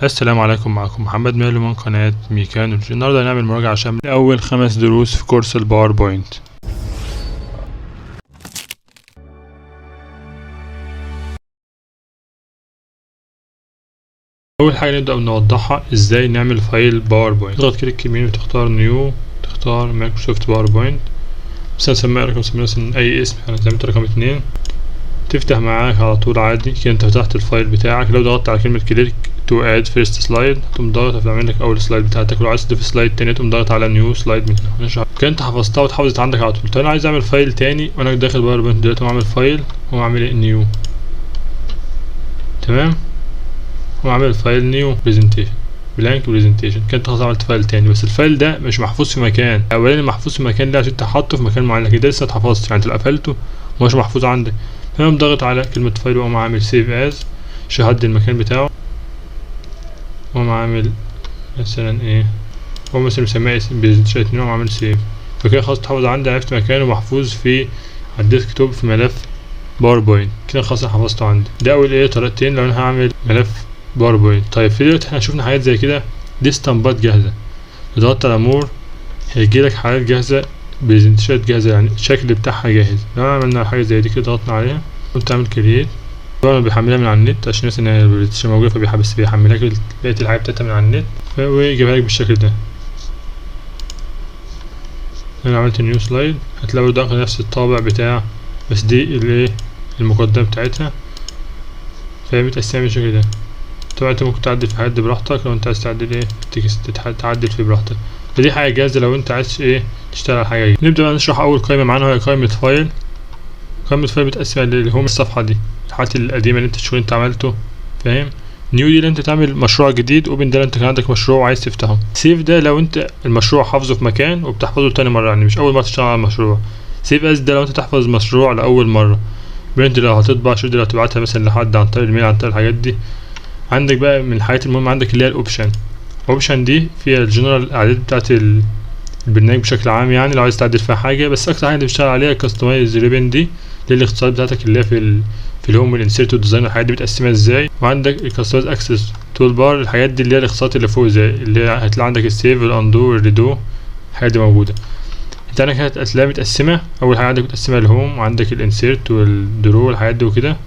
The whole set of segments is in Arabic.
السلام عليكم، معكم محمد مالو من قناة ميكانولوجي. النهارده هنعمل مراجعة شاملة لأول 5 دروس في كورس الباوربوينت. أول حاجة نبدأ نوضحها ازاي نعمل فايل باوربوينت. تضغط كليك يمين وتختار نيو، تختار مايكروسوفت باوربوينت، بس هنسميها رقم، نسميها مثلا أي اسم، احنا سميتها رقم 2. تفتح معاك على طول عادي كده، انت فتحت الفايل بتاعك. لو ضغطت على كلمة كليك تو اد فيرست سلايد تقوم ضاغط هتعمل لك اول سلايد بتاعتك. لو عايز تضيف سلايد تاني تقوم ضاغط على نيو سلايد من هنا. كده انت حفظتها وتحفظت عندك على طول. طب انا عايز اعمل فايل تاني وانا داخل باوربوينت دلوقتي، اقوم اعمل فايل واعمل نيو. تمام، واعمل فايل نيو بريزنتيشن بلانك بريزنتيشن. كده انت خلاص عملت فايل تاني، بس الفايل ده مش محفوظ في مكان. اولاني محفوظ في مكان ده عشان انت حاطه في مكان معين، لكن ده لسه اتحفظش، يعني انت قفلته ومش محفوظ عندك. فانا ضغط على كلمة فايل واقوم عامل سيف از، شهد المكان بتاعه، واقوم عامل مثلا هو مثلا مسميه اسم بريزنتيشن 2 واقوم عامل سيف. فكده خلاص اتحفظ عندي، عرفت مكانه محفوظ في على الديسكتوب في ملف باوربوينت. كده خلاص انا حفظته عندي. ده اول طريقتين لو انا هعمل ملف باوربوينت. طيب في دلوقتي احنا شفنا حاجات زي كده، دي استمبات جاهزة. ضغطت على مور هيجيلك حاجات جاهزة، بريزنتيشنات جاهزة، يعني الشكل بتاعها جاهز. لو عملنا حاجة زي دي كده ضغطنا عليها وانت تعمل كرييت، طبعا بيحملها من على النت عشان الناس ان البرزنتيشن موجودة، فبيحبس بيحملك بقية الحاجات بتاعتها من على النت ويجيبها لك بالشكل ده. انا عملت نيو سلايد، هتلاقي برضه نفس الطابع بتاع، بس دي المقدمة بتاعتها، فهي متقسمة بالشكل ده. طبعا انت ممكن تعدل في حد براحتك، لو انت عايز تعدل التكست تعدل فيه براحتك. فدي حاجة جاهزة لو انت عايز تشتغل على حاجة جديدة. نبدأ بقى نشرح أول قائمة معانا، وهي قائمة فايل. قائمة فايل متقسمة اللي هم الصفحة دي، الحاجات القديمة اللي انت الشغل انت عملته، فاهم. نيو دي اللي انت تعمل مشروع جديد. اوبن ده انت كان عندك مشروع وعايز تفتحه. سيف ده لو انت المشروع حافظه في مكان وبتحفظه تاني مرة، يعني مش أول مرة تشتغل على المشروع. سيف اس ده لو انت تحفظ مشروع لأول مرة. برنت لو هتطبع، شو دي لو تبعتها مثلا لحد عن طريق الميل، عن طريق الحاجات دي. عندك بقى من الحاجات المهمة عندك اللي هي الاوبشن دي فيها الجنرال الاعداد بتاعت البرنامج بشكل عام، يعني لو عايز تعدل فيها حاجة. بس اكتر حاجة اللي بتشتغل عليها كاستمايز ريبن، دي الاختصارات بتاعتك اللي هي في الهوم والانسيرت والديزاين والحاجات دي متقسمة ازاي. وعندك الكاستمايز اكسس تول بار، الحاجات دي اللي هي الاختصارات اللي فوق، زي اللي هتلاقي عندك السيف والاندو والريدو، الحاجات دي موجودة. انت عندك هتلاقيها متقسمة. اول حاجة عندك متقسمة الهوم، وعندك الانسيرت والدرو والحاجات دي وكده،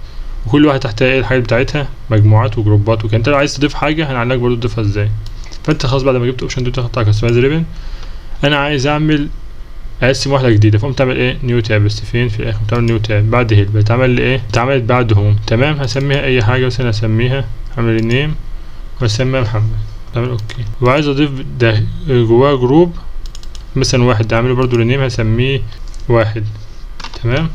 وكل واحد تحتها الحاجات بتاعتها، مجموعات وجروبات وكده. انت لو عايز تضيف حاجة هنعلمك برضو تضيفها ازاي. فانت خلاص بعد ما جبت اوبشن دي تحط على كاستمايز ريبن. انا عايز اقسم واحدة جديدة، فقوم تعمل نيو تاب، بس فين في الاخر تعمل نيو تاب بعد هيل، بتعمل اتعملت بعد هوم. تمام، هسميها اي حاجة، مثلا هسميها اعمل النيم واسميها محمد، تعمل اوكي. وعايز اضيف ده جواه جروب مثلا واحد، اعمله برضو النيم هسميه واحد. تمام،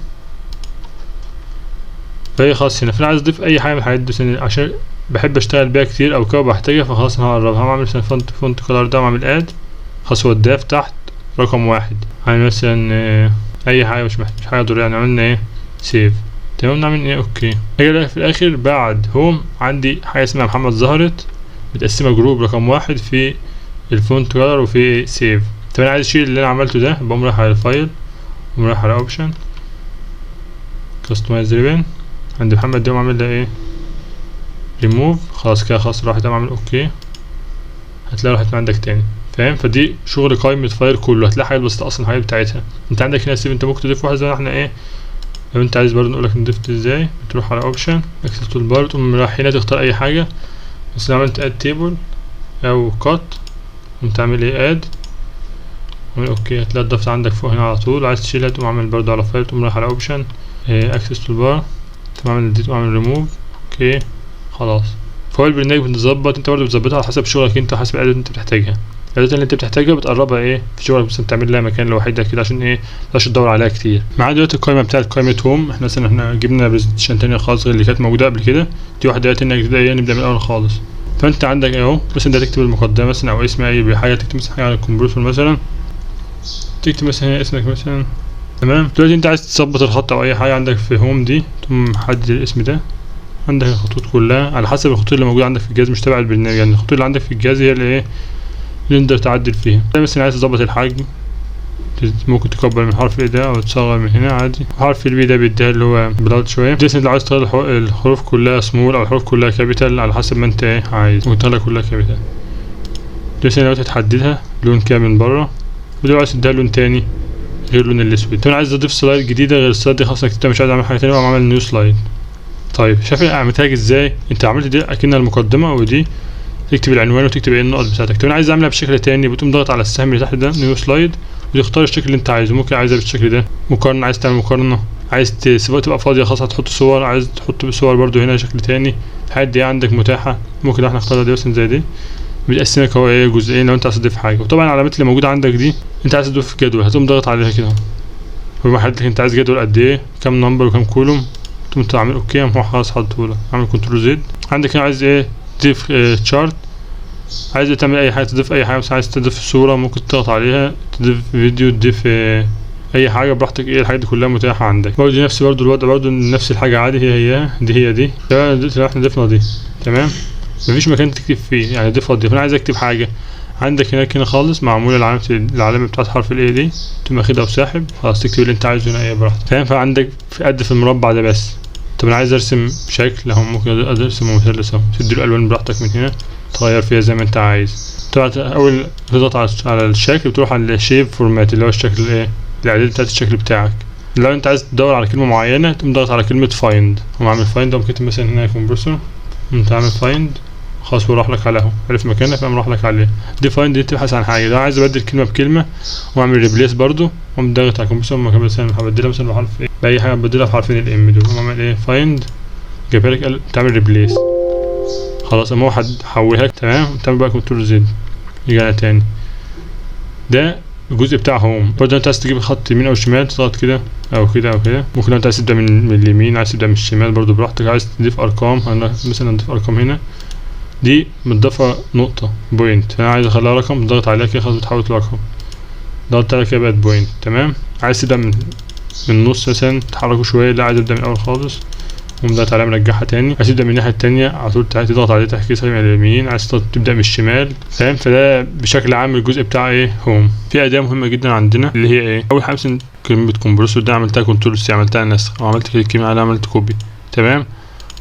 فهي خلاص هنا. فانا عايز اضيف اي حاجه من الحاجات دي عشان بحب اشتغل بيها كتير او كده بحتاجها، فخلاص انا هقربها. هعمل مثلا فونت كولر ده واعمل اد، خلاص هو الداف تحت رقم واحد. هعمل مثلا اي حاجه مش حاجه ضروريه، يعني عملنا سيف. تمام، نعمل اوكي. اجي في الاخر بعد هوم عندي حاجه اسمها محمد ظهرت، متقسمه جروب رقم واحد في الفونت كولر وفي سيف. طب انا عايز اشيل اللي انا عملته ده، بقوم رايح على الفايل وقوم رايح على اوبشن كاستمايز ريبن عند محمد دي، وعامل لها ريموف. خلاص كده خلاص راحت، اعمل اوكي. هتلاقي راحت من عندك تاني، فاهم. فدي شغل قائمة فايل كله، هتلاقي حاجات بسيطة اصلا الحاجات بتاعتها. انت عندك هنا سيف، انت ممكن تضيف واحد زي ما احنا لو انت عايز برضه نقولك نضيف ازاي. بتروح على اوبشن اكسس تول بار، تقوم رايح هنا تختار اي حاجة. بس لو عملت اد تيبل او كات، تقوم تعمل اد ومن اوكي، هتلاقي الضغط عندك فوق هنا على طول. عايز تشيلها تقوم عامل برضه على فايل، تقوم رايح على اوبشن اكسس تول بار، تقوم عامل ديت وعامل ريموف اوكي. خلاص، فهو البرنامج بتظبط، انت برضه بتظبطها على حسب شغلك انت، حسب الاعدادات اللي انت بتحتاجها. الاعدادات اللي انت بتحتاجها بتقربها في شغلك، بس تعمل لها مكان لوحدها كده عشان متبقاش تدور عليها كتير. معايا دلوقتي القائمه بتاعت قائمه هوم. احنا مثلا جبنا برزنتيشن تانية خالص غير اللي كانت موجوده قبل كده، دي واحده تانية جديده نبدا من الاول خالص. فانت عندك اهو مثلا ده تكتب المقدمه مثلا او اسم اي حاجه، تكتب مثلا حاجه على الكمبيوتر مثلا، تكتب مثلا اسمك مثلا. تمام، دلوقتي انت عايز تظبط الخط او اي حاجه عندك في هوم دي، تقوم محدد الاسم ده. عندك الخطوط كلها على حسب الخطوط اللي موجوده عندك في الجهاز، مش تبع البرنامج، يعني الخطوط اللي عندك في الجهاز هي اللي انت تعدل فيها. مثلا عايز تظبط الحجم، ممكن تكبر من حرف الاي ده او تصغر من هنا عادي. حرف البي ده بيديها اللي هو بلاد شويه. دي لو عايز تخلي الحروف كلها سمول او الحروف كلها كابيتال على حسب ما انت ايه عايز، ممكن تخليها كلها كابيتال. دي لو تحددها لون كامل من بره، ودي لو عايز تديها لون تاني غير اللون الاسود. طب انا عايز اضيف سلايد جديده غير السلايد دي خلاص انت مش عايز اعمل حاجه تانيه، وأقوم عامل نيو سلايد. طيب شايف عملتها لك ازاي؟ انت عملت دي اكنها المقدمه، ودي تكتب العنوان وتكتب ايه النقط بتاعتك. طب انا عايز اعملها بشكل تاني، بتقوم ضغط على السهم اللي تحت ده نيو سلايد، وتختار الشكل اللي انت عايزه. ممكن عايزها بالشكل ده مقارنه، عايز تعمل مقارنه، عايز تسيبها تبقى فاضيه خلاص هتحط صور، عايز تحط صور برضو هنا شكل تاني. الحاجات دي عندك متاحه، ممكن احنا نختارها دي مثلا زي دي، بتقسمك هو ايه جزئين لو انت عايز تضيف حاجه. وطبعا العلامات اللي موجوده عندك دي انت عايز تضيف جدول، هتقوم ضغط عليها كده، هو محدد لك انت عايز جدول قد ايه، كام نمبر وكام كولوم، تقوم تعمل اوكي، هو خلاص حطهولك. اعمل كنترول زد. عندك هنا عايز ايه تضيف تشارت، عايز تعمل اي حاجه، تضيف اي حاجه، مثلا عايز تضيف صوره ممكن تضغط عليها، تضيف فيديو، تضيف اي حاجه براحتك. ايه الحاجات دي كلها متاحه عندك. برضه نفس برضه الوضع، برضه نفس الحاجه عادي، هي دي تمام. دلوقتي احنا ضفنا دي تمام، مفيش مكان تكتب فيه يعني ضيف ضيف. انا عايز اكتب حاجه، عندك هنا خالص معموله العلامه بتاعت حرف الاي دي، تقوم واخدها وساحب خلاص تكتب اللي انت عايزه هنا ايه براحتك فاهم. فعندك في قد في المربع ده بس. طب انا عايز ارسم شكل اهو، ممكن ارسم مثلث اهو، تدي له الوان براحتك من هنا تغير فيها زي ما انت عايز. طبعا اول تضغط على الشكل بتروح على الشيب فورمات اللي هو الشكل ايه الاعداد بتاعت الشكل بتاعك. لو انت عايز تدور على كلمه معينه تقوم ضغط على كلمه فايند، قوم عامل فايند، قوم كاتب مثلا هنا كومبرسور، انت عامل فايند خلاص وراح لك على اهو، عرف مكانك فقام راح لك عليه. دي فايند دي تبحث عن حاجه. لو عايز ابدل كلمه بكلمه واعمل ريبليس برضو، قوم ضاغط على كومبرسور مكان مثلا هبدلها مثلا بحرف ايه باي حاجه، بدلها بحرفين الام دول، قوم عامل ايه فايند جايبها لك تعمل ريبليس خلاص. اما هو حولها لك تمام. تعمل بقى كنترول زد يرجع تاني. ده الجزء بتاع هوم. برضه انت عايز تجيب خط يمين او شمال تضغط كده او كده او كده. ممكن لو انت عايز تبدا من اليمين، عايز تبدا من الشمال برضه براحتك. عايز تضيف ارقام، انا مثلا نضيف ارقام هنا، دي متضافه نقطه بوينت، فانا عايز اخليها رقم ضغط عليها كده خلاص بتحول لرقم، ضغطت عليها كده بقت بوينت تمام. عايز تبدا من النص مثلا تحركه شويه، لا عايز ابدا من الاول خالص ومضغط عليها مرجعها تاني. عايز تبدا من الناحيه التانيه على طول تضغط عليه تحكيسها من اليمين، عايز تبدا من الشمال فاهم. فده بشكل عام الجزء بتاع ايه هوم. في اداه مهمه جدا عندنا اللي هي ايه، اول حاجه مثلا كلمه كومبرسور ده عملتها كنترول سي، عملتها نسخ، او عملت كلمه عليها عملت كوبي تمام.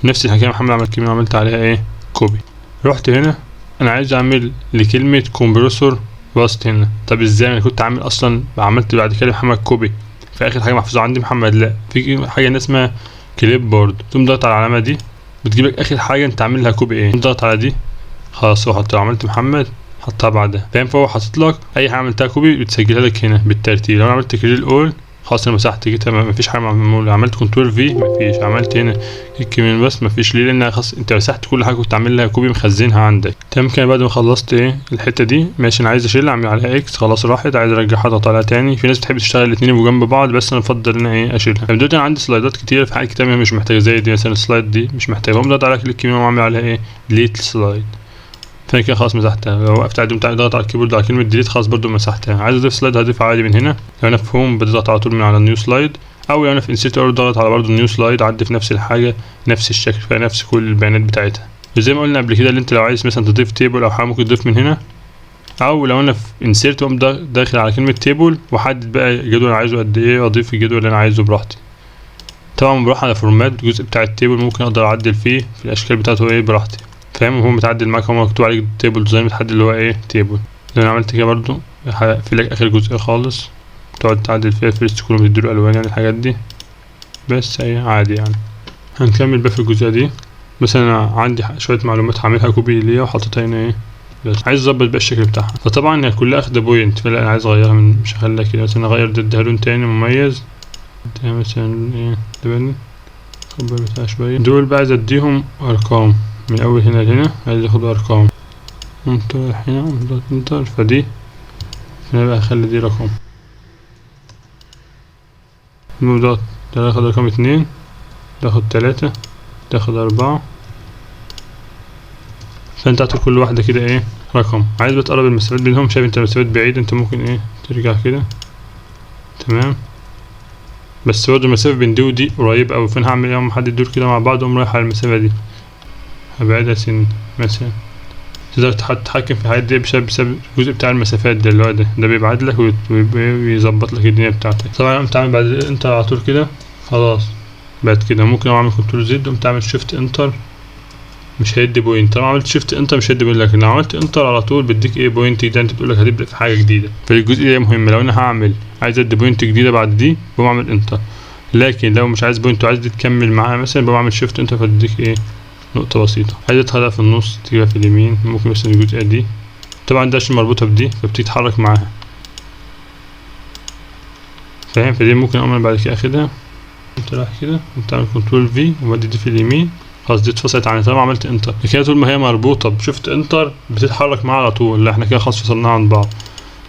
نفس الحكايه محمد عمل كلمه عملت عليها ايه كوبي. رحت هنا انا عايز اعمل لكلمه كومبرسور باست هنا. طب ازاي؟ انا كنت عامل اصلا عملت بعد كده محمد كوبي، في اخر حاجه محفوظه عندي محمد، لا في حاجه اسمها كليب بورد. تقوم ضغط على العلامه دي بتجيبلك اخر حاجه انت عاملها كوبي ايه، ضغط على دي خلاص هو حط. لو عملت محمد حطها بعدها فاهم. فهو حاطط لك اي حاجه عملتها كوبي بتسجلها لك هنا بالترتيب. لو انا عملت كليل اول خلاص انا مسحت كده مفيش حاجه معموله. عملت كنترول في مفيش، عملت هنا كمان بس مفيش. ليه؟ لان خلاص انت مسحت كل حاجه كنت عاملها كوبي مخزنها عندك تمام. كده بعد ما خلصت ايه الحته دي ماشي، انا عايز اشيلها اعمل عليها اكس خلاص راحت، عايز ارجعها اضغط عليها تاني. في ناس بتحب تشتغل الاثنين يبقوا جنب بعض، بس انا بفضل ان ايه اشيلها. طب دلوقتي انا عندي سلايدات كتير في حاجات كتير مش محتاجه زي دي مثلا السلايد دي مش محتاجه، بقوم ضغط على كليك يمين واعمل عليها ايه ديليت سلايد، فانا كده خلاص مسحتها. لو وقفت عادي ضغط على الكيبورد على كلمه ديليت خلاص برضو مسحتها. عايز اضيف سلايد هضيف عادي من هنا. لو انا في هوم بضغط على طول من على النيو سلايد، او لو انا في انسيرت ضغط على برضو النيو سلايد عدي في نفس الحاجه نفس الشكل فيها نفس كل البيانات بتاعتها. زي ما قلنا قبل كده اللي انت لو عايز مثلا تضيف تيبل او حاجه ممكن تضيف من هنا، او لو انا في انسيرت اقوم داخل على كلمه تيبل واحدد بقى الجدول اللي عايزه قد ايه واضيف الجدول اللي انا عايزه براحتي. طبعا بروح على فورمات الجزء بتاع التيبل ممكن اقدر اعدل فيه في الاشكال بتاعته ايه براحتي فاهم. وهو متعدل معاك، هو مكتوب عليك تيبل ديزاين متحدد اللي هو ايه تيبل. لو انا عملت كده برضو هقفل لك اخر جزء خالص تقعد تعدل فيها فيرست كولوم تديله الوان يعني الحاجات دي بس هي عادي يعني. هنكمل بقى في الجزئيه دي. مثلا انا عندي شويه معلومات هعملها كوبي ليا وحطيتها هنا ايه بس عايز اظبط بقى الشكل بتاعها. فطبعا هي كلها اخده بوينت، فلا انا عايز اغيرها مش هخليها كده. مثلا اغير ده لون تاني مميز ده مثلا ايه ده اكبر بتاعها شويه. دول بقى عايز اديهم ارقام من اول هنا لهنا، عايز اخد ارقام منطقة هنا منطقة فدي هنا بقى اخلي دي رقم نقطة. ده اخد رقم 2، ده اخد 3، ده اخد 4. فانت تعطي كل واحدة كده ايه رقم. عايز بتقرب المسافات بينهم، شايف انت المسافات بعيدة انت ممكن ايه ترجع كده تمام. بس برضه المسافة بين دي ودي قريبة اوي، فانا هعمل ايه محدد دول كده مع بعض واقوم رايح على المسافة دي هبعدها سن مثلا تقدر تتحكم في الحاجات دي بسبب الجزء بتاع المسافات ده اللي هو ده بيبعت لك ويظبط لك الدنيا بتاعتك. طبعا قمت عامل بعد انتر على طول كده خلاص بقت كده. ممكن لو اعمل كنترول زد قمت اعمل شيفت انتر مش هيدي بوينت. طبعا عملت شيفت انتر مش هيدي بوينت، لكن لو عملت انتر على طول بديك ايه بوينت جديده. انت بتقول لك هتبدا في حاجه جديده، فالجزء ده مهم. لو انا هعمل عايز ادي بوينت جديده بعد دي بقوم اعمل انتر، لكن لو مش عايز بوينت وعايز دي تكمل معاها مثلا بقوم اعمل شيفت انتر فتديك ايه نقطه بسيطه. عايز تخليها في النص تجيبها في اليمين، ممكن مثلا الجزئيه دي طبعا ده عشان مربوطه بدي فبتتحرك معاها فاهم. فدي ممكن اعمل بعد كده اخدها انت رايح كده انت تعمل كنترول في وبدي دي في اليمين خلاص دي اتفصلت عني طالما عملت انتر. كده طول ما هي مربوطه بشفت انتر بتتحرك معاها على طول. لا احنا كده خلاص فصلناها عن بعض.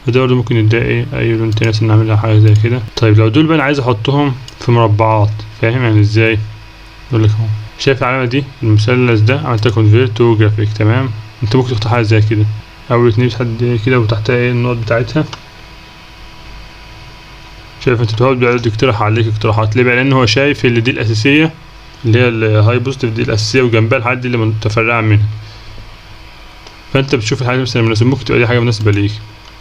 فده برضه ممكن يديها ايه اي لون تاني مثلا نعملها حاجه زي كده. طيب لو دول بقى انا عايز احطهم في مربعات فاهم يعني ازاي؟ اقول لك اهو شايف العلامه دي المثلث ده عملتها كونفيرت تو جرافيك تمام. انت ممكن تختار حاجه زي كده اول اتنين بتحدد كده وتحتها ايه النقط بتاعتها. شايف انت بتقعد يقترح عليك اقتراحات ليه بقى؟ لان هو شايف اللي دي الاساسيه اللي هي الهاي بوزيتيف دي الاساسيه وجنبها الحاجات دي اللي متفرعه منها. فانت بتشوف الحاجه مثلا مناسبه ممكن تبقى دي حاجه مناسبه ليك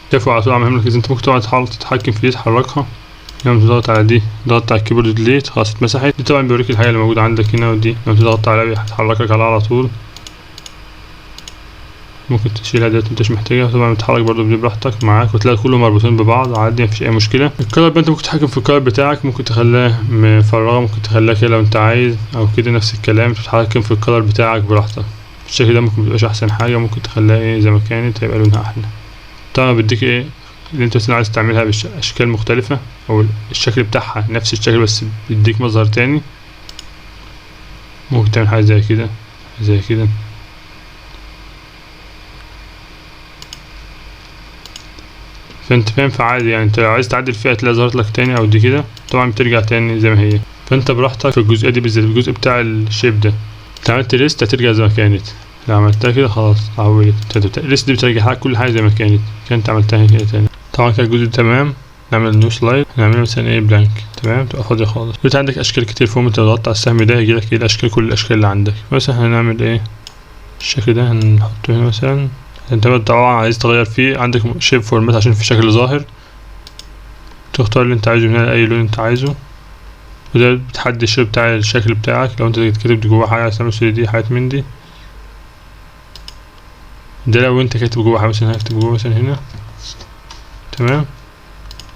تفعل على طول. عم لك انت ممكن تقعد تحاول تتحكم في دي تحركها. لما تضغط على دي ضغط على الكيبورد ديليت خلاص اتمسحت. دي طبعا بيوريك الحاجه اللي موجوده عندك هنا، ودي لما تضغط عليها هتحرك لك على طول. ممكن تشيلها ديت انت مش محتاجها. طبعا بتتحرك برضو بدي براحتك معاك وتلاقي كله مربوطين ببعض عادي مفيش اي مشكله. الكلر بقى انت ممكن تتحكم في الكلر بتاعك، ممكن تخليها مفرغه ممكن تخليها كده لو انت عايز او كده نفس الكلام. تتحكم في الكلر بتاعك براحتك. الشكل ده ممكن ميبقاش احسن حاجه ممكن تخليها ايه زي ما كانت هيبقى لونها احلى. طبعا بديك ايه اللي انت مثلا عايز تعملها باشكال مختلفه او الشكل بتاعها نفس الشكل بس بيديك مظهر تاني. ممكن تعمل حاجه زي كده زي كده فانت فاهم. فعادي يعني انت لو عايز تعدل فيها تلاقي ظهرت لك تاني او دي كده طبعا بترجع تاني زي ما هي. فانت براحتك في الجزئيه دي بالذات الجزء بتاع الشيب ده. انت عملت ريست هترجع زي ما كانت. لو عملتها كده خلاص اتعودت. الريست دي بترجع لك كل حاجه زي ما كانت عملتها كده تاني. طبعا كده الجزء تمام. نعمل نيو سلايد نعمله مثلا ايه بلانك تمام تبقى فاضيه خالص. انت عندك اشكال كتير فوق انت ضغطت على السهم ده يجيلك ايه الاشكال كل الاشكال اللي عندك. مثلا هنعمل ايه الشكل ده هنحطه هنا مثلا. انت طبعا عايز تغير فيه عندك شيب فورمات عشان في شكل ظاهر تختار اللي انت عايزه من هنا اي لون انت عايزه. وده بتحدد الشيب بتاع الشكل بتاعك. لو انت كاتب جواه حاجه اسمها 3D حاجات من دي ده لو انت كاتب جواه حاجه مثلا هكتب جواه مثلا هنا تمام.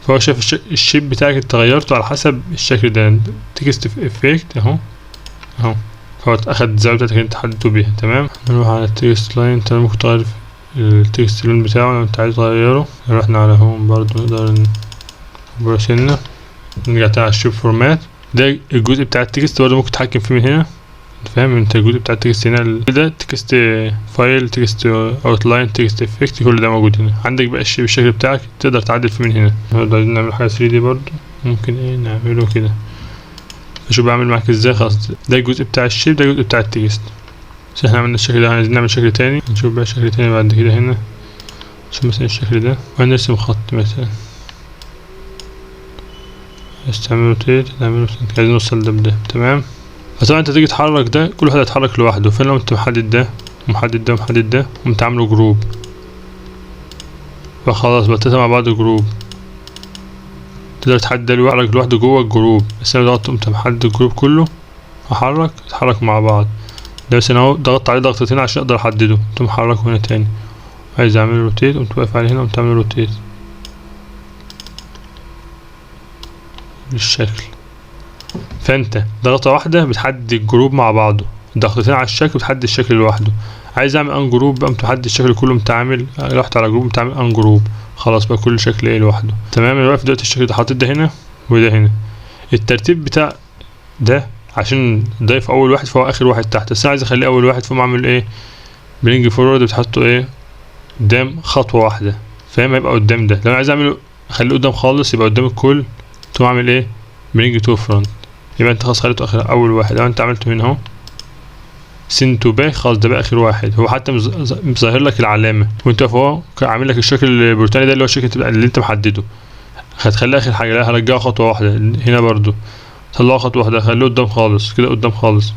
فهو شايف الشيب بتاعك انت غيرته على حسب الشكل ده. تكست افكت اهو فهو اخد الزاويه بتاعتك اللي انت حددته بيها تمام. نروح على التكست لاين. انت ممكن تغير التكست اللون بتاعه لو انت عايز تغيره. رحنا على هوم برضو نقدر نكبر سنة. نرجع تاني على الشيب فورمات. ده الجزء بتاع التكست برضو ممكن تتحكم فيه من هنا. انت فاهم انت الجزء بتاع التكست هنا ده تكست فايل تكست اوتلاين تكست افكت كل ده موجود هنا. عندك بقى الشكل بتاعك تقدر تعدل فيه من هنا. نقدر نعمل حاجة 3D برضو ممكن ايه نعمله كده. شوف بعمل معاك ازاي. خلاص ده الجزء بتاع الشيب ده الجزء بتاع التكست. بس احنا عملنا الشكل ده عايزين نعمل شكل تاني. نشوف بقى شكل تاني بعد كده هنا. نشوف مثلا الشكل ده وهنرسم خط مثلا عايز تعمل روتيت نعمله عايزين نوصل ده بده تمام. فطبعا انت تيجي تحرك ده كل واحد هيتحرك لوحده. فلو انت محدد ده ومحدد ده ومحدد ده وانت عامله جروب فخلاص بقى مع بعض جروب. تقدر تحدد ده لوحده جوه الجروب. بس انا ضغطت قمت محدد الجروب كله اتحرك مع بعض. ده مثلا اهو ضغطت عليه ضغطتين عشان اقدر احدده. قمت محركه هنا تاني عايز اعمل روتيت قمت واقف عليه هنا قمت اعمل روتيت بالشكل. فانت ضغطة واحدة بتحدد الجروب مع بعضه. ضغطتين على الشكل بتحدد الشكل لوحده. عايز اعمل ان جروب بقى محدد الشكل كله متعامل. رحت على جروب متعامل ان جروب خلاص بقى كل شكل ايه لوحده تمام. انا واقف دلوقتي الشكل ده حاطط ده هنا وده هنا. الترتيب بتاع ده عشان ضايف اول واحد فهو اخر واحد تحت. بس انا عايز اخليه اول واحد فما اعمل ايه برينج فورورد بتحطه ايه قدام خطوه واحده فاهم. يبقى قدام ده. لو انا عايز اعمله اخليه قدام خالص يبقى قدام الكل تقوم اعمل ايه برينج تو فرونت يبقى انت خلاص خليته اخر اول واحد. لو انت عملته هنا اهو سن تو باك خلاص ده بقى اخر واحد. هو حتى مظهر لك العلامه وانت فوق عامل لك الشكل البرتاني ده اللي هو الشكل اللي انت محدده. هتخليه اخر حاجه. لا هرجعه خطوه واحده هنا برضو طلعه خطوه واحده خليه قدام خالص كده قدام خالص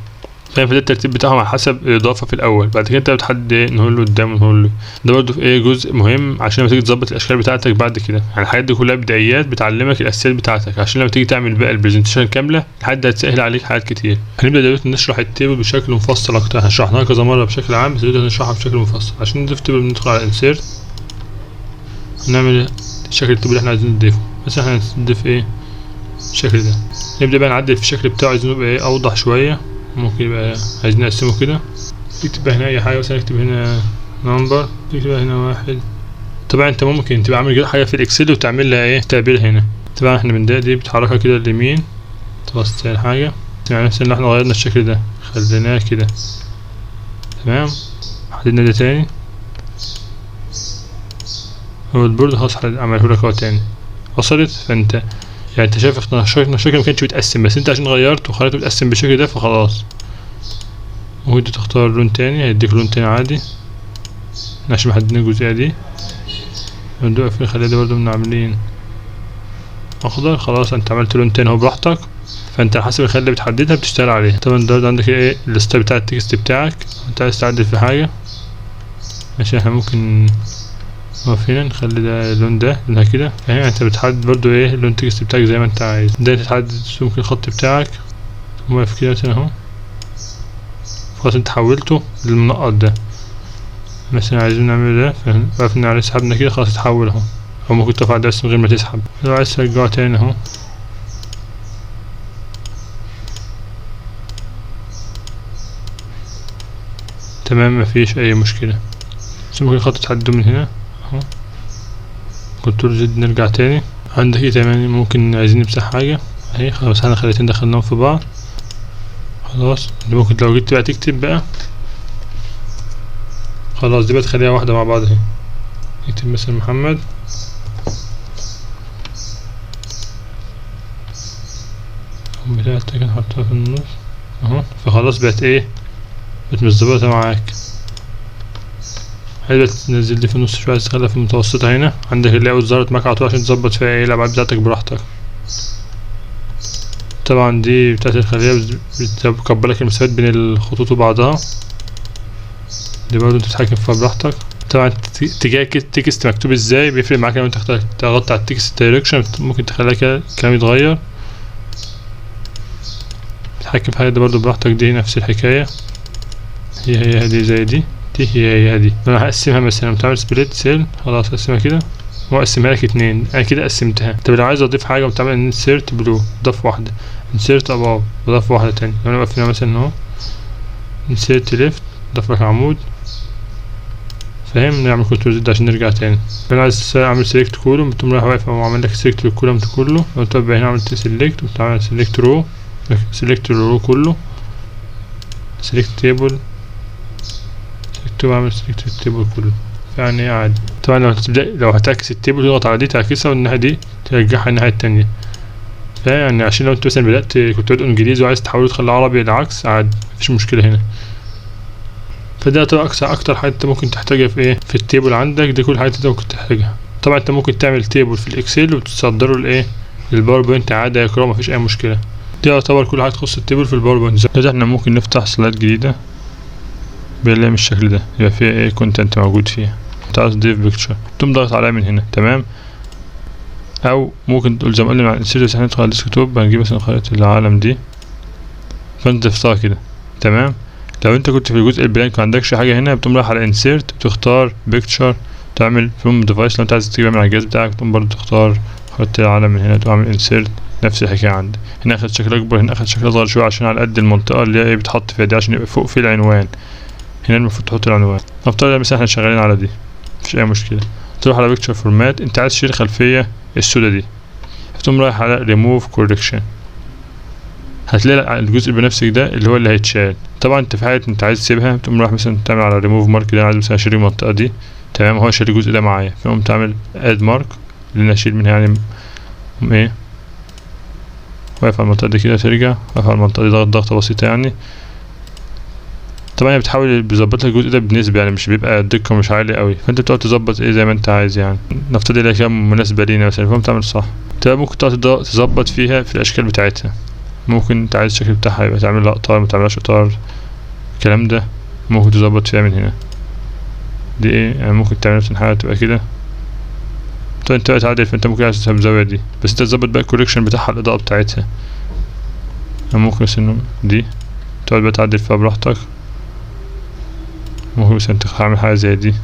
فاهم؟ فده الترتيب بتاعهم على حسب الاضافه في الاول. بعد كده انت بتحدد ايه نقول له قدام ونقول له ده برضه في ايه جزء مهم عشان لما تيجي تظبط الاشكال بتاعتك بعد كده. يعني الحاجات دي كلها بدايات بتعلمك الاساسيات بتاعتك عشان لما تيجي تعمل بقى البرزنتيشن كامله لحد هتسهل عليك حاجات كتير. هنبدا دلوقتي نشرح التيبل بشكل مفصل اكتر. شرحناها كذا مره بشكل عام بس دلوقتي هنشرحها بشكل مفصل. عشان نضيف تيبل بندخل على انسيرت نعمل شكل التيبل اللي احنا عايزين نضيفه. مثلا احنا هنضيف ايه الشكل ده. نبدا بقى نعدل في الشكل بتاعه عايزينه يبقى ايه اوضح شويه. ممكن يبقى عايزين نقسمه كده. تكتب هنا اي حاجه مثلا اكتب هنا نمبر تكتب هنا 1. طبعا انت ممكن تبقى عامل حاجه في الاكسل وتعمل لها ايه تعبير هنا. طبعا احنا بندق دي بتحركها كده لليمين توسط الحاجه. يعني مثلا لو احنا غيرنا الشكل ده خليناه كده تمام. حددنا ده تاني هو البورد خلاص عمله لك هو تاني وصلت. فانت يعني انت شايف الشكل ما كانش بيتقسم بس انت عشان غيرته وخليته بيتقسم بالشكل ده فخلاص. ممكن تختار لون تاني هيديك لون تاني عادي عشان محددين الجزئية دي. ندوق في الخلية دي برضه عاملين اخضر. خلاص انت عملت لون تاني اهو براحتك. فانت على حسب الخلية اللي بتحددها بتشتغل عليها. طبعا ده عندك ايه الستايل بتاع التكست بتاعك. انت عايز تعدل في حاجة ماشي. احنا ممكن نقف هنا نخلي ده اللون ده لونها كده. فاهم؟ انت بتحدد برضو ايه لون التكست بتاعك زي ما انت عايز. ده تحدد سمك الخط بتاعك واقف كده مثلا اهو. خلاص انت حولته للمنقط ده. مثلا عايزين نعمل ده فوقفنا عليه سحبنا كده خلاص اتحول اهو. او ممكن ترفع ده بس من غير ما تسحب. لو عايز ترجعه تاني اهو تمام مفيش اي مشكلة. بس ممكن الخط تحدده من هنا اهو. كنترول زد نرجع تاني. عندك ايه تاني ممكن عايزين نمسح حاجة اهي. خلاص احنا خليتين دخلناهم في بعض خلاص. ممكن لو جيت بقى تكتب بقى خلاص دي بقى تخليها واحدة مع بعض اهي. نكتب مثلا محمد بتاعتك نحطها في النص اهو. فخلاص بقت ايه بقت متظبطة معاك. حلو تنزل دي في النص شوية تخليها في المتوسطة هنا. عندك اللاyout ظهرت معاك على طول عشان تظبط فيها ايه الأبعاد بتاعتك براحتك. طبعا دي بتاعت الخلية بتقبلك المسافات بين الخطوط وبعضها. دي برضه انت بتتحكم فيها براحتك. طبعا اتجاه التكست مكتوب ازاي بيفرق معاك. لو انت ضغطت على التكست دايركشن ممكن تخليها كده الكلام يتغير. تتحكم في حاجة دي برضه براحتك. دي نفس الحكاية هي دي زي دي هي دي. انا هقسمها مثلا بتعمل سبليت سيل خلاص اقسمها كده واقسمها لك 2. انا كده قسمتها. طب لو عايز اضيف حاجة وبتعمل انسيرت بلو ضف واحدة انسيرت اباف بضف واحدة تانية. لو انا واقف هنا مثلا اهو انسيرت ليفت ضف لك عمود. فاهم؟ نعمل كنترول زد عشان نرجع تاني. انا عايز اعمل سيلكت كولوم بتقوم رايح واقف وعامل لك سيلكت للكولوم كله. لو تبقى هنا عملت سيلكت وبتعمل سيلكت رو سيلكت الرو كله سيلكت تيبل واعمل سيلكت التيبل كله. يعني ايه عادي. طبعا لو هتعكس التيبل تضغط على دي تعكسها والناحية دي ترجعها الناحية التانية. فيعني عشان لو انت مثلا بدأت كنت بادئ انجليزي وعايز تحوله تخليه عربي العكس عادي مفيش مشكلة هنا. فده طبعا اكتر حاجة انت ممكن تحتاجها في ايه في التيبل عندك. دي كل الحاجات انت ممكن تحتاجها. طبعا انت ممكن تعمل تيبل في الاكسل وتصدره لايه للباوربوينت عادي يقرأ مفيش اي مشكلة. دي يعتبر كل حاجة تخص التيبل في الباوربوينت. ده احنا ممكن نفتح سلايد جديدة بنلاقي بالشكل ده يبقى فيها ايه كونتنت موجود فيها. انت عايز تضيف بيكتشر تقوم ضغط عليها من هنا تمام. او ممكن تقول زي ما قلنا مع الانسيرت احنا ندخل على الديسكتوب هنجيب مثلا خريطة العالم دي فانت تفتحها كده تمام. لو انت كنت في الجزء البلانك معندكش حاجة هنا بتقوم رايح على انسيرت بتختار بيكتشر تعمل فروم ديفايس. لو انت عايز تجيبها من على الجهاز بتاعك تقوم برضه تختار خريطة العالم من هنا تعمل انسيرت. نفس الحكاية عندك هنا اخد شكل اكبر هنا اخد شكل اصغر شوية عشان على قد المنطقة اللي هي بتحط فيها دي عشان يبقى فوق في العنوان. هنا المفروض تحط العنوان. نفترض مثلا احنا شغالين على دي مفيش اي مشكلة. تروح على بيكتشر فورمات انت عايز تشيل الخلفية السودا دي هتقوم رايح على ريموف كوركشن هتلاقي الجزء البنفسجي ده اللي هو اللي هيتشال. طبعا انت في حالة انت عايز تسيبها تقوم رايح مثلا تعمل على ريموف مارك ده. انا عايز مثلا اشيل المنطقة دي تمام هو شال الجزء ده معايا فقوم تعمل اد مارك اللي انا اشيل منها يعني ايه واقف على المنطقة دي كده ترجع واقف على المنطقة دي ضغطة بسيطة يعني. طبعا هي بتحاول بيظبط لك الجزء ده بنسبة يعني مش بيبقى الدقة مش عالية قوي. فانت بتقعد تظبط ايه زي ما انت عايز يعني. نفترض لها كام مناسبة لينا مثلا فهم تعمل صح. طبعا ممكن تقعد تظبط فيها في الاشكال بتاعتها. ممكن انت عايز الشكل بتاعها يبقى تعمل لها اطار متعملهاش اطار الكلام ده ممكن تظبط فيها من هنا. دي ايه يعني ممكن تعمل نفس الحاجة تبقى كده. طب انت بقى تعدل، فانت ممكن عايز تسحب الزاوية دي بس انت تظبط بقى الكوريكشن بتاعها، الإضاءة بتاعتها. ممكن بس انه دي تقعد بقى تعدل فيها براحتك. ممكن بس انت تعمل حاجة زي دي.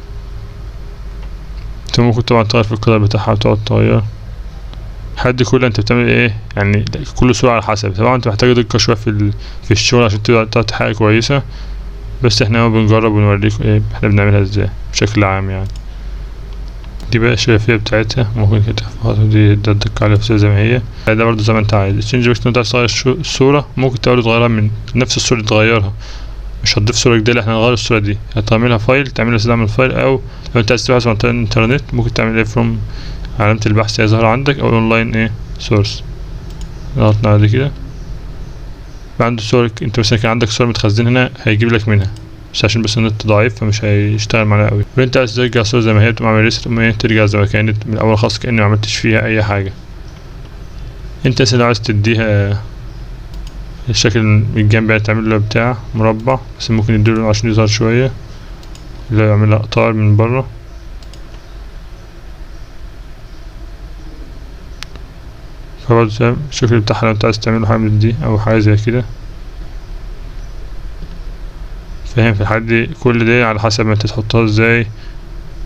انت ممكن طبعا تغير في القطر بتاعها وتقعد تغير الحاجات دي كلها. انت بتعمل ايه يعني كل صورة على حسب. طبعا انت محتاج دقة شوية في الشغل عشان تبقى تعطي حاجة كويسة، بس احنا بنجرب ونوريكم ايه احنا بنعملها ازاي بشكل عام يعني. دي بقى الشفافية بتاعتها ممكن كده تخفضها، دي تدق عليها زي ما هي. ده برضه زي ما انت عايز. التشينج بس انت عايز تغير الصورة ممكن تقدر تغيرها من نفس الصورة تغيرها، مش هتضيف صورة جديدة. احنا هنغير الصورة دي، هتعملها فايل تعملها استخدام الفايل، او لو انت عايز تبحث عن الانترنت ممكن تعمل ايه فروم علامة البحث هي ظاهرة عندك، او اونلاين ايه سورس. ضغطنا على دي كده عنده صور. انت مثلا كان عندك صور متخزنة هنا هيجيب لك منها، بس عشان بس النت ضعيف فمش هيشتغل معانا قوي. وانت عايز ترجع الصورة زي ما هي تقوم عامل ريست، ترجع زي ما كانت من الاول خالص كأني معملتش فيها اي حاجة. انت مثلا لو عايز تديها الشكل من الجنب يعني تعمل له بتاع مربع، بس ممكن يديله عشان يظهر شوية، اللي هو يعملها اقطار من بره. فبرضه الشكل بتاعها لو انت عايز تعمله حاجة من دي او حاجة زي كده. فاهم في الحاجات دي كل ده على حسب ما انت تحطها ازاي.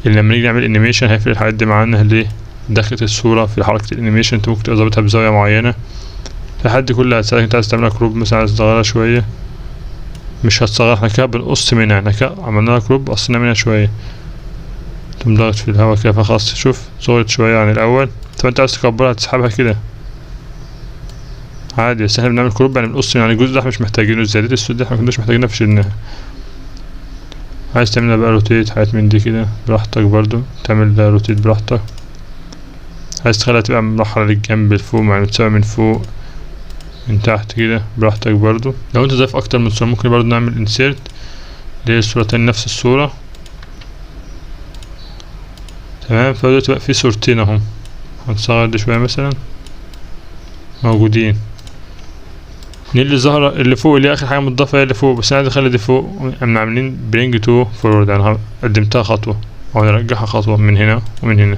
اللي لما نيجي نعمل انيميشن هيفرق الحاجات دي معانا ليه دخلت الصورة في حركة الانيميشن. انت ممكن تظبطها بزاوية معينة. الحاجات دي كلها هتساعدك. انت عايز تعملها كروب مثلا، عايز تصغرها شوية، مش هتصغرها، احنا كده بنقص منها، احنا كده عملنا لها كروب قصينا منها شوية. تقوم ضاغط في الهوا كده فخلاص شوف صغرت شوية عن الأول. طب انت عايز تكبرها تسحبها كده عادي، بس احنا بنعمل كروب يعني بنقص يعني الجزء ده احنا مش محتاجينه، الزيادات السود دي احنا مكناش محتاجينها فشلناها. عايز تعملها بقى روتيت حاجات من دي كده براحتك، برضو تعمل روتيت براحتك. عايز تخليها تبقى مرحلة للجنب لفوق يعني متساوية من فوق من تحت كده براحتك. برضو لو انت ضايف اكتر من صورة ممكن برضو نعمل انسيرت للصورتين نفس الصورة. تمام. فدلوقتي بقى في صورتين اهم، هنصغر دي شوية مثلا موجودين. دي اللي ظاهرة اللي فوق اللي اخر حاجة متضافة هي اللي فوق، بس انا عايز اخلي دي فوق. احنا عاملين برينج تو فورورد يعني قدمتها خطوة او نرجعها خطوة من هنا ومن هنا.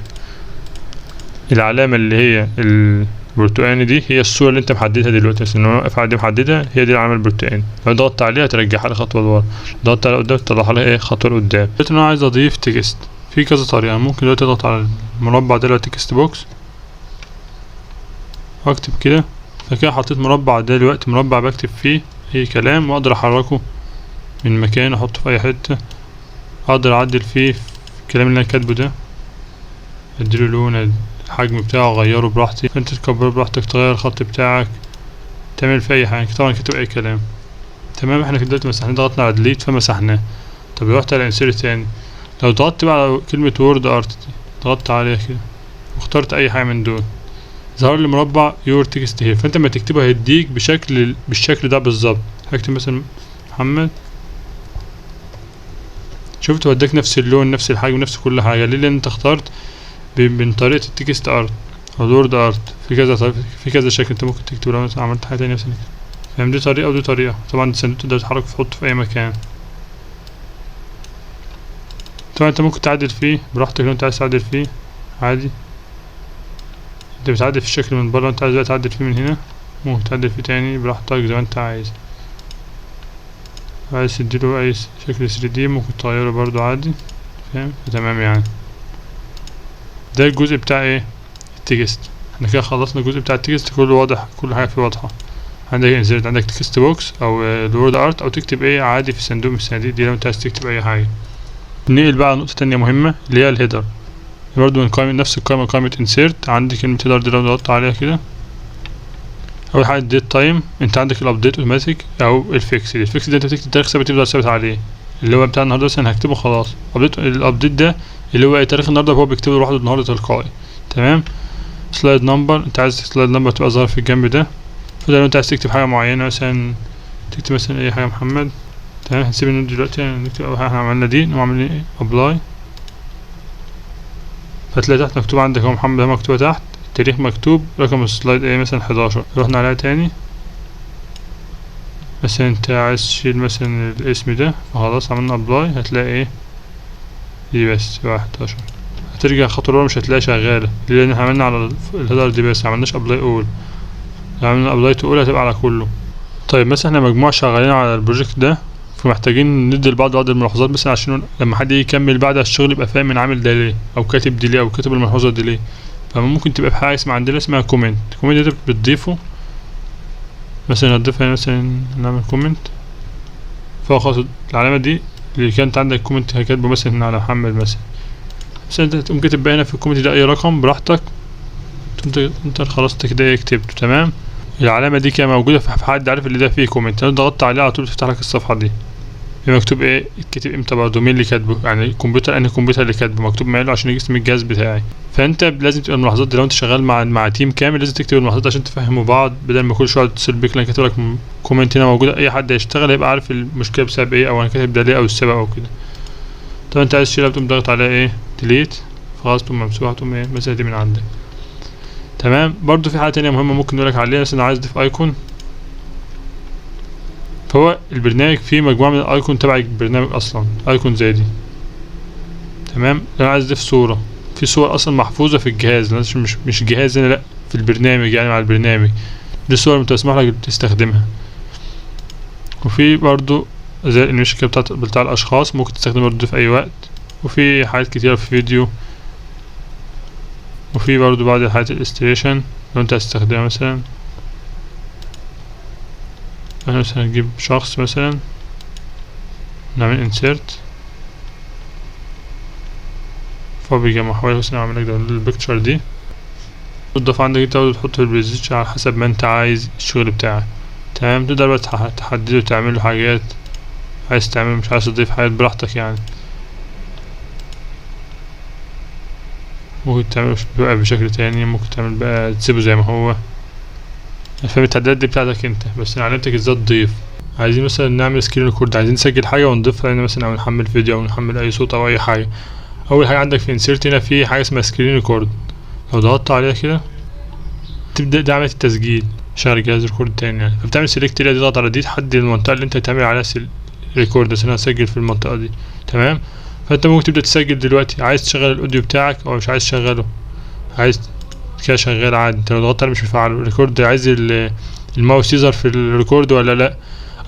العلامة اللي هي البرتقاني دي هي الصورة اللي انت محددها دلوقتي، بس انا واقف على دي محددها هي دي العلامة البرتقاني. لو ضغطت عليها ترجعها لي خطوة لورا، ضغطت عليها قدام تطلعها لي ايه خطوة لقدام. دلوقتي انا عايز اضيف تكست في كذا طريقة. ممكن دلوقتي اضغط على المربع ده اللي هو تكست بوكس واكتب كده، فكده حطيت مربع ده دلوقتي مربع بكتب فيه اي كلام، واقدر احركه من مكان احطه في اي حتة. اقدر اعدل فيه في الكلام اللي انا كاتبه ده، اديله لون الحجم بتاعه اغيره براحتي. انت تكبره براحتك، تغير الخط بتاعك، تعمل فيه اي حاجة. طبعا كتب اي كلام. تمام. احنا كده دلوقتي مسحنا، ضغطنا على ديليت فمسحناه. طب رحت على انسيرت تاني، لو ضغطت بقى على كلمة وورد ارت دي ضغطت عليها كده واخترت اي حاجة من دول، ظهر لي مربع يور تكست هير. فانت لما تكتبه هيديك بالشكل ده بالظبط. هكتب مثلا محمد، شفت وداك نفس اللون نفس الحجم نفس كل حاجة. ليه؟ لان انت اخترت من طريقة التكست ارت او الوورد ارت في كذا شكل انت ممكن تكتب. لو عملت حاجة تانية مثلا فاهم، دي طريقة ودي طريقة. طبعا الصندوق تقدر تحرك تحطه في اي مكان. طبعا انت ممكن تعدل فيه براحتك لو انت عايز تعدل فيه عادي. انت بتعدل في الشكل من بره، انت عايز بقى تعدل فيه من هنا ممكن تعدل فيه تاني براحتك زي ما انت عايز. عايز تديله اي شكل 3D ممكن تغيره برضو عادي. فاهم؟ تمام يعني. ده الجزء بتاع ايه التكست. احنا كده خلصنا الجزء بتاع التكست كله واضح، كل حاجة فيه واضحة. عندك انزرت، عندك تكست بوكس او الوورد ارت، او تكتب ايه عادي في صندوق من الصناديق دي لو انت عايز تكتب اي حاجة. ننقل بقى على نقطة تانية مهمة اللي هي الهيدر. برضو من قائمة نفس القائمة قائمة انسيرت عندي كلمة هيدر دي لو ضغطت عليها كده. اول حاجة ديت تايم، انت عندك الابديت اوتوماتيك او الفيكس. الفيكس ده انت بتكتب تاريخ ثابت تفضل ثابت عليه، اللي هو بتاع النهارده مثلا هكتبه خلاص. الابديت ده اللي هو تاريخ النهارده هو بيكتبه لوحده النهارده تلقائي. تمام. سلايد نمبر، انت عايز سلايد نمبر تبقى ظاهر في الجنب ده. فده لو انت عايز تكتب حاجة معينة مثلا تكتب مثلا اي حاجة محمد. تمام. هنسيب النوت دلوقتي نكتب اول حاجة احنا عملنا دي، نقوم عاملين ايه ابلاي. فتلاقي تحت مكتوب عندك هو محمد مكتوبة تحت، التاريخ مكتوب، رقم السلايد ايه مثلا 11. رحنا عليها تاني مثلا انت عايز تشيل مثلا الاسم ده، فخلاص عملنا ابلاي، هتلاقي ايه دي بس 11. هترجع خطوة لورا مش هتلاقي شغالة، لأن احنا عملنا على الهيدر دي بس، معملناش ابلاي اول. لو عملنا ابلاي تو اول هتبقى على كله. طيب مثلا احنا مجموعة شغالين على البروجكت ده، فمحتاجين ندي لبعض بعض الملاحظات مثلا عشان لما حد يجي يكمل بعد الشغل يبقى فاهم انا عامل ده ليه، او كاتب دي ليه، او كاتب الملحوظة دي ليه. فممكن تبقى بحاجة عندنا اسمها كومنت. الكومنت ده بتضيفه مثلا، هتضيفها مثلا نعمل كومنت فوق العلامة دي اللي كانت عندك كومنت كاتبه مثلا على محمد مثلا انت تقوم كاتب بقى هنا في الكومنت ده اي رقم براحتك، انت خلاص انت كده كتبته تمام. العلامة دي كانت موجودة في حد عارف اللي ده فيه كومنت، لو ضغطت عليها على طول تفتح لك الصفحة دي. في مكتوب ايه اتكتب امتى برضه، مين اللي كاتبه، يعني الكمبيوتر انهي كمبيوتر اللي كاتبه، مكتوب ماله عشان يجي اسم الجهاز بتاعي. فانت لازم تبقى الملاحظات دي، لو انت شغال مع تيم كامل لازم تكتب الملاحظات عشان تفهموا بعض، بدل ما كل شويه تتصل بيك لان كاتب لك كومنت هنا موجوده، اي حد هيشتغل هيبقى عارف المشكله بسبب ايه، او انا كاتب ده ليه او السبب او كده. طب انت عايز تشيلها بتقوم ضاغط عليها ايه ديليت، خلاص تقوم ممسوحه، تقوم ايه مسحها دي من عندك تمام. برضو في حاجه تانية مهمه ممكن نقولك عليها، مثلا عايز تضيف ايكون، فهو البرنامج فيه مجموعة من الايكون تبع البرنامج اصلا، ايكون زي دي تمام. انا عايز اضيف صورة، في صور اصلا محفوظة في الجهاز، مش جهاز هنا لا، في البرنامج يعني مع البرنامج دي صور انت مسموح لك تستخدمها. وفي برضو زي الانيميشن بتاع الاشخاص ممكن تستخدمها برضو في اي وقت، وفي حاجات كتيرة في فيديو، وفي برضو بعض الحاجات الاستريشن لو انت هتستخدمها. مثلا انا مثلا نجيب شخص مثلا نعمل insert، فهو بيجمع حوالي مثلا اعمل لك داونلود البيكتشر دي، تضيف عندك انت وتحطه في البريزنتيشن على حسب ما انت عايز الشغل بتاعك تمام. تقدر بقى تحدده وتعمله حاجات عايز تعمل، مش عايز تضيف حاجات براحتك يعني، ممكن تعمله بقى بشكل تاني، ممكن تعمل بقى تسيبه زي ما هو. فاهم التعديلات دي بتاعتك انت، بس انا علمتك ازاي تضيف. عايزين مثلا نعمل سكرين ريكورد، عايزين نسجل حاجة ونضيفها هنا مثلا، او نحمل فيديو او نحمل اي صوت او اي حاجة. اول حاجة عندك في انسيرت هنا في حاجة اسمها سكرين ريكورد، لو ضغطت عليها كده تبدأ ده عملية التسجيل، شغل جهاز ريكورد تاني يعني. فبتعمل سيلكت دي، تضغط على دي تحدد المنطقة اللي انت هتعمل عليها ريكورد، مثلا هسجل في المنطقة دي تمام. فانت ممكن تبدأ تسجل دلوقتي، عايز تشغل الاوديو بتاعك او مش عايز تشغله، عايز كده شغال عادي، انت لو ضغطت عليه مش مفعل الريكورد، عايز الماوس يظهر في الريكورد ولا لا.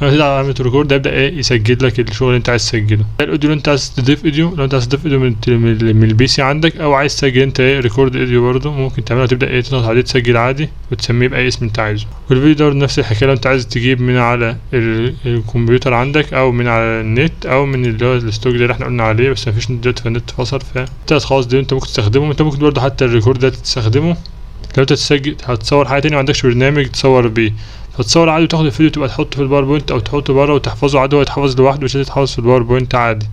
انا كده على علامة الريكورد يبدأ ايه يسجل لك الشغل اللي انت عايز تسجله. الاوديو اللي انت عايز تضيف فيديو، لو انت عايز تضيف فيديو من البي سي عندك، او عايز تسجل انت ايه ريكورد فيديو برضه ممكن تعملها، تبدأ ايه تضغط عليه تسجل عادي وتسميه بأي اسم انت عايزه. والفيديو ده نفس الحكاية، لو انت عايز تجيب من على الكمبيوتر عندك او من على النت او من اللي هو الستوك ده اللي احنا قلنا عليه، بس مفيش دلوقتي فالنت فصل، فانت خلاص دي انت ممكن تستخدمه. انت ممكن برضه حتى الريكورد ده تستخدمه لو انت تسجل هتصور حاجة تانية ومعندكش برنامج تصور بيه، فتصور عادي وتاخد الفيديو تبقى تحطه في الباوربوينت او تحطه بره وتحفظه عادي، هو يتحفظ لوحده مش هتتحفظ في الباوربوينت عادي.